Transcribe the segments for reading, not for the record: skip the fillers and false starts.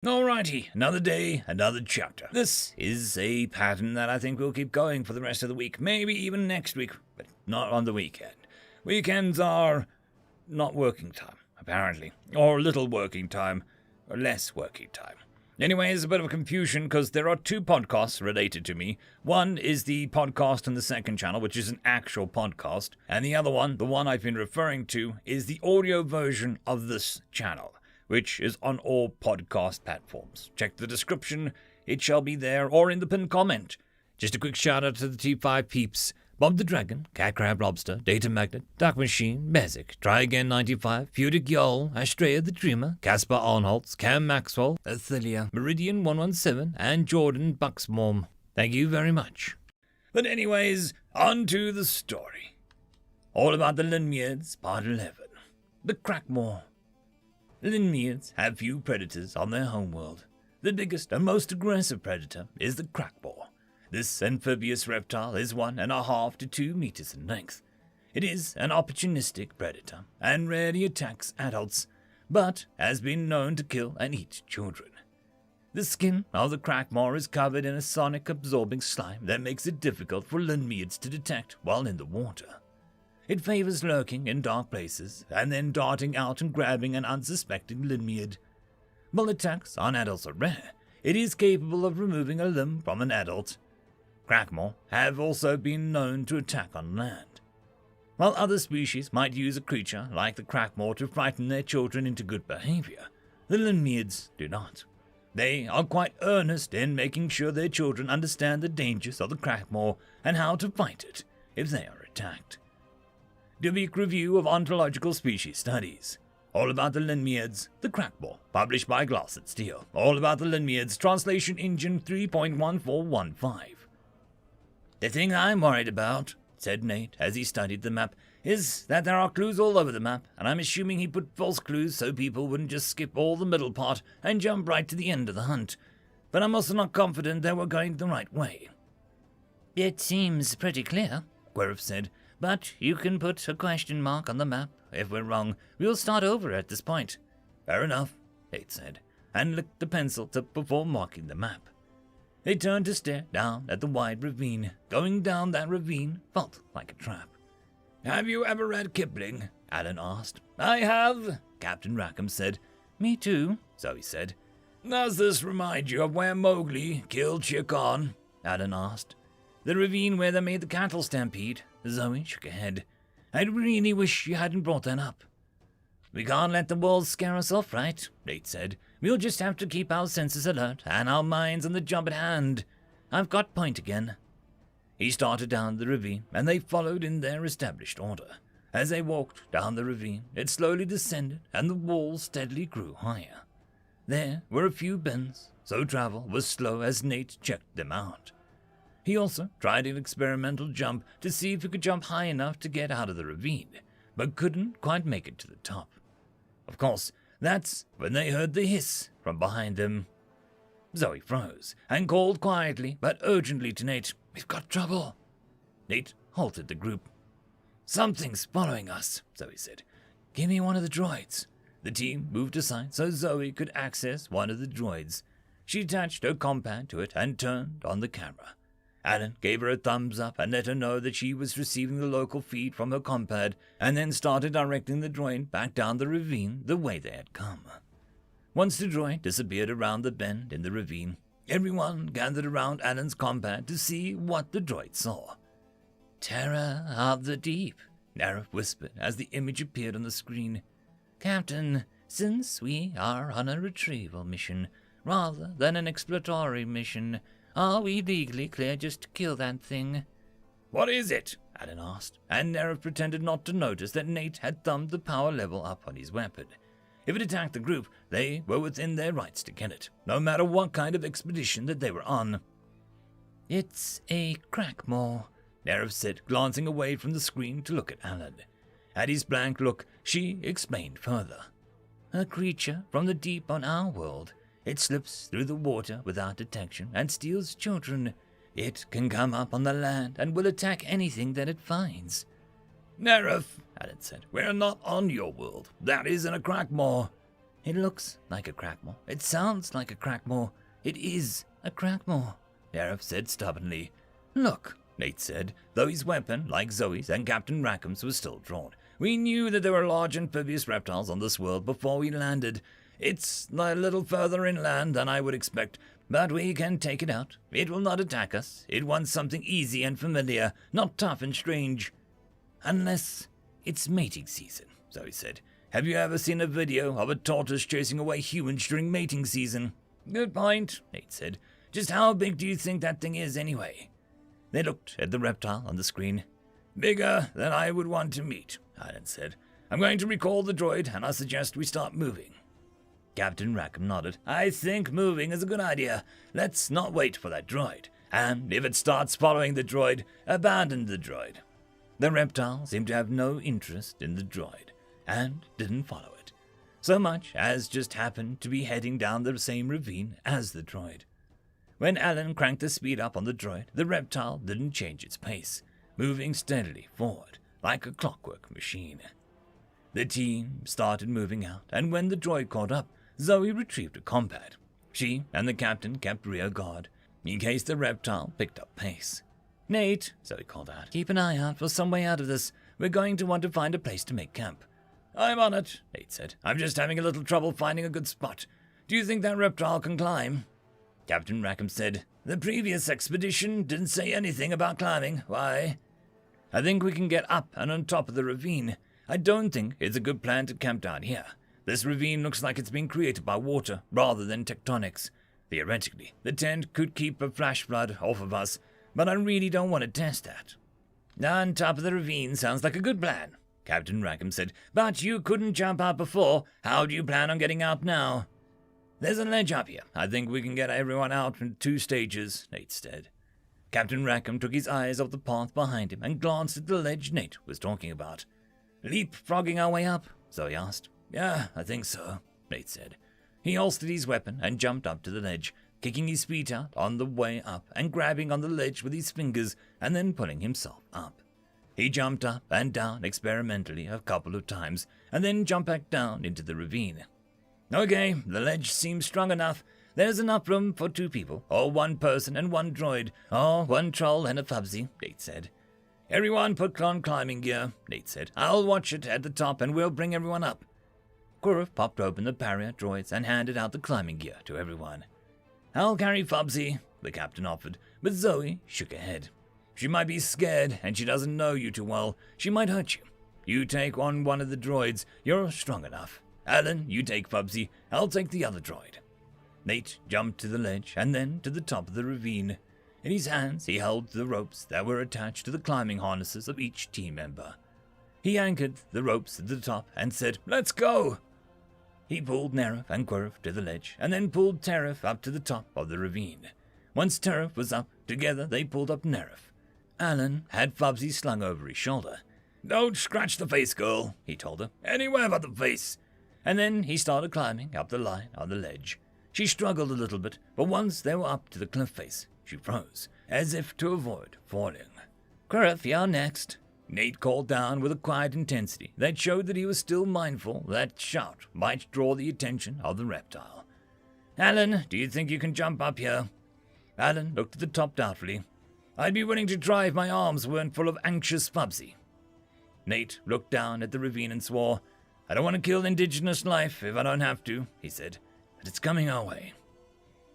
Alrighty, another day, another chapter. This is a pattern that I think will keep going for the rest of the week, maybe even next week, but not on the weekend. Weekends are not working time, apparently, or little working time, or less working time. Anyways, a bit of confusion because there are two podcasts related to me. One is the podcast on the second channel, which is an actual podcast, and the other one, the one I've been referring to, is the audio version of this channel, which is on all podcast platforms. Check the description, it shall be there, or in the pinned comment. Just a quick shout out to the T5 peeps: Bob the Dragon, Cat Crab Lobster, Data Magnet, Dark Machine, Bezic, Try Again 95, Fudic Yol, Astrea the Dreamer, Casper Arnholtz, Cam Maxwell, Ithilia, Meridian 117, and Jordan Bucksmorm. Thank you very much. But anyways, on to the story. All about the Lynae, part 11. The Crackmore. Lynae have few predators on their homeworld. The biggest and most aggressive predator is the Crackmore. This amphibious reptile is 1.5 to 2 meters in length. It is an opportunistic predator and rarely attacks adults, but has been known to kill and eat children. The skin of the Crackmore is covered in a sonic-absorbing slime that makes it difficult for Lynae to detect while in the water. It favors lurking in dark places and then darting out and grabbing an unsuspecting Lynae. While attacks on adults are rare, it is capable of removing a limb from an adult. Crackmore have also been known to attack on land. While other species might use a creature like the Crackmore to frighten their children into good behavior, the Lynae do not. They are quite earnest in making sure their children understand the dangers of the Crackmore and how to fight it if they are attacked. The week review of ontological species studies. All about the Lynae, the Crackmore, published by Glass and Steel. All about the Lynae, translation engine 3.1415. The thing I'm worried about, said Nate as he studied the map, is that there are clues all over the map, and I'm assuming he put false clues so people wouldn't just skip all the middle part and jump right to the end of the hunt. But I'm also not confident that we're going the right way. It seems pretty clear, Querif said, but you can put a question mark on the map. If we're wrong, we'll start over at this point. Fair enough, Nate said, and licked the pencil tip before marking the map. They turned to stare down at the wide ravine. Going down that ravine felt like a trap. Have you ever read Kipling? Alan asked. I have, Captain Rackham said. Me too, Zoe said. Does this remind you of where Mowgli killed Shere Khan? Alan asked. The ravine where they made the cattle stampede. Zoe shook her head. I really wish you hadn't brought that up. We can't let the walls scare us off, right? Nate said. We'll just have to keep our senses alert and our minds on the job at hand. I've got point again. He started down the ravine, and they followed in their established order. As they walked down the ravine, it slowly descended, and the walls steadily grew higher. There were a few bends, so travel was slow as Nate checked them out. He also tried an experimental jump to see if he could jump high enough to get out of the ravine, but couldn't quite make it to the top. Of course, that's when they heard the hiss from behind them. Zoe froze and called quietly but urgently to Nate, We've got trouble. Nate halted the group. Something's following us, Zoe said. Give me one of the droids. The team moved aside so Zoe could access one of the droids. She attached her compad to it and turned on the camera. Alan gave her a thumbs up and let her know that she was receiving the local feed from her compad, and then started directing the droid back down the ravine the way they had come. Once the droid disappeared around the bend in the ravine, everyone gathered around Alan's compad to see what the droid saw. Terror of the deep, Narif whispered as the image appeared on the screen. Captain, since we are on a retrieval mission rather than an exploratory mission, are we legally clear just to kill that thing? What is it? Alan asked, and Narif pretended not to notice that Nate had thumbed the power level up on his weapon. If it attacked the group, they were within their rights to kill it, no matter what kind of expedition that they were on. It's a Crackmore, Narif said, glancing away from the screen to look at Alan. At his blank look, she explained further. A creature from the deep on our world. It slips through the water without detection and steals children. It can come up on the land and will attack anything that it finds. Narif, Alan said, we're not on your world. That isn't a Crackmore. It looks like a crackmore. It sounds like a crackmore. It is a crackmore, Neref said stubbornly. Look, Nate said, though his weapon, like Zoe's and Captain Rackham's, was still drawn. We knew that there were large amphibious reptiles on this world before we landed. It's a little further inland than I would expect, but we can take it out. It will not attack us. It wants something easy and familiar, not tough and strange. Unless it's mating season, Zoe said. Have you ever seen a video of a tortoise chasing away humans during mating season? Good point, Nate said. Just how big do you think that thing is anyway? They looked at the reptile on the screen. Bigger than I would want to meet, Alan said. I'm going to recall the droid, and I suggest we start moving. Captain Rackham nodded. I think moving is a good idea. Let's not wait for that droid. And if it starts following the droid, abandon the droid. The reptile seemed to have no interest in the droid, and didn't follow it, so much as just happened to be heading down the same ravine as the droid. When Alan cranked the speed up on the droid, the reptile didn't change its pace, moving steadily forward, like a clockwork machine. The team started moving out, and when the droid caught up, Zoe retrieved a combat. She and the captain kept rear guard, in case the reptile picked up pace. Nate, Zoe called out, keep an eye out for some way out of this. We're going to want to find a place to make camp. I'm on it, Nate said. I'm just having a little trouble finding a good spot. Do you think that reptile can climb? Captain Rackham said, the previous expedition didn't say anything about climbing. Why? I think we can get up and on top of the ravine. I don't think it's a good plan to camp down here. This ravine looks like it's been created by water rather than tectonics. Theoretically, the tent could keep a flash flood off of us, but I really don't want to test that. On top of the ravine sounds like a good plan, Captain Rackham said, but you couldn't jump out before. How do you plan on getting out now? There's a ledge up here. I think we can get everyone out in 2 stages, Nate said. Captain Rackham took his eyes off the path behind him and glanced at the ledge Nate was talking about. Leapfrogging our way up? Zoe asked. Yeah, I think so, Nate said. He holstered his weapon and jumped up to the ledge, kicking his feet out on the way up and grabbing on the ledge with his fingers and then pulling himself up. He jumped up and down experimentally a couple of times and then jumped back down into the ravine. Okay, the ledge seems strong enough. There's enough room for 2 people, or 1 person and 1 droid, or 1 troll and a fubsy, Nate said. Everyone put on climbing gear, Nate said. I'll watch it at the top and we'll bring everyone up. Quirrell popped open the barrier droids and handed out the climbing gear to everyone. I'll carry Fubsy, the captain offered, but Zoe shook her head. She might be scared and she doesn't know you too well. She might hurt you. You take on one of the droids. You're strong enough. Alan, you take Fubsy. I'll take the other droid. Nate jumped to the ledge and then to the top of the ravine. In his hands, he held the ropes that were attached to the climbing harnesses of each team member. He anchored the ropes at the top and said, Let's go! He pulled Neref and Quirrell to the ledge and then pulled Teref up to the top of the ravine. Once Teref was up, together they pulled up Neref. Alan had Fubsy slung over his shoulder. Don't scratch the face, girl, he told her. Anywhere but the face. And then he started climbing up the line on the ledge. She struggled a little bit, but once they were up to the cliff face, she froze, as if to avoid falling. Quirrell, you're next, Nate called down with a quiet intensity that showed that he was still mindful that shout might draw the attention of the reptile. Alan, do you think you can jump up here? Alan looked at the top doubtfully. I'd be willing to try if my arms weren't full of anxious Fubsy. Nate looked down at the ravine and swore. I don't want to kill indigenous life if I don't have to, he said, but it's coming our way.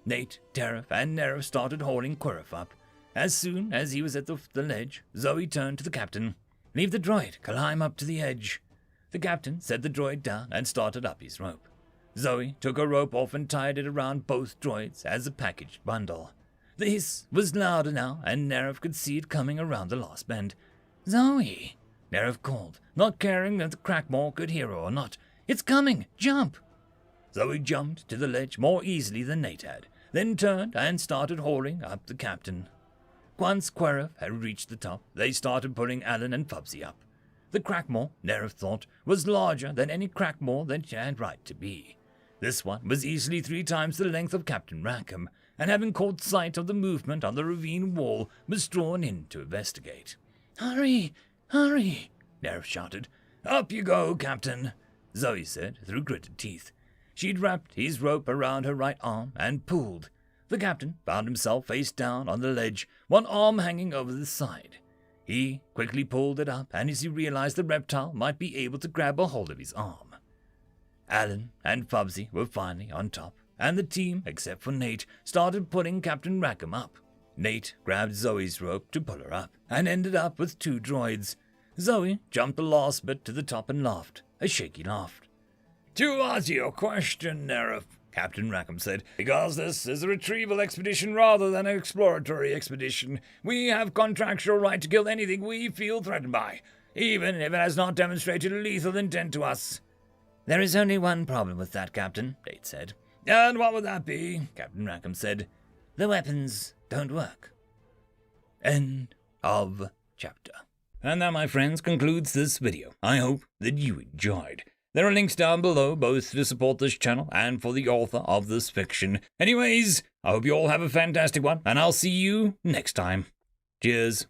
Nate, Teref, and Neref started hauling Quirrell up. As soon as he was at the ledge, Zoe turned to the captain. Leave the droid, climb up to the edge. The captain set the droid down and started up his rope. Zoe took her rope off and tied it around both droids as a packaged bundle. The hiss was louder now, and Neref could see it coming around the last bend. Zoe, Neref called, not caring if the crackmore could hear her or not. It's coming! Jump! Zoe jumped to the ledge more easily than Nate had, then turned and started hauling up the captain. Once Quirrell had reached the top, they started pulling Alan and Fubsy up. The crackmore, Neref thought, was larger than any crackmore that she had right to be. This one was easily 3 times the length of Captain Rackham, and having caught sight of the movement on the ravine wall, was drawn in to investigate. Hurry! Hurry! Neref shouted. Up you go, Captain, Zoe said through gritted teeth. She'd wrapped his rope around her right arm and pulled. The captain found himself face down on the ledge, one arm hanging over the side. He quickly pulled it up, and as he realized the reptile might be able to grab a hold of his arm. Alan and Fubsy were finally on top, and the team, except for Nate, started putting Captain Rackham up. Nate grabbed Zoe's rope to pull her up, and ended up with 2 droids. Zoe jumped the last bit to the top and laughed, a shaky laugh. "To answer your question, Nerif," Captain Rackham said, "because this is a retrieval expedition rather than an exploratory expedition, we have contractual right to kill anything we feel threatened by, even if it has not demonstrated a lethal intent to us." "There is only one problem with that, Captain," Nate said. "And what would that be?" Captain Rackham said. "The weapons don't work." End of chapter. And that, my friends, concludes this video. I hope that you enjoyed. There are links down below, both to support this channel and for the author of this fiction. Anyways, I hope you all have a fantastic one, and I'll see you next time. Cheers.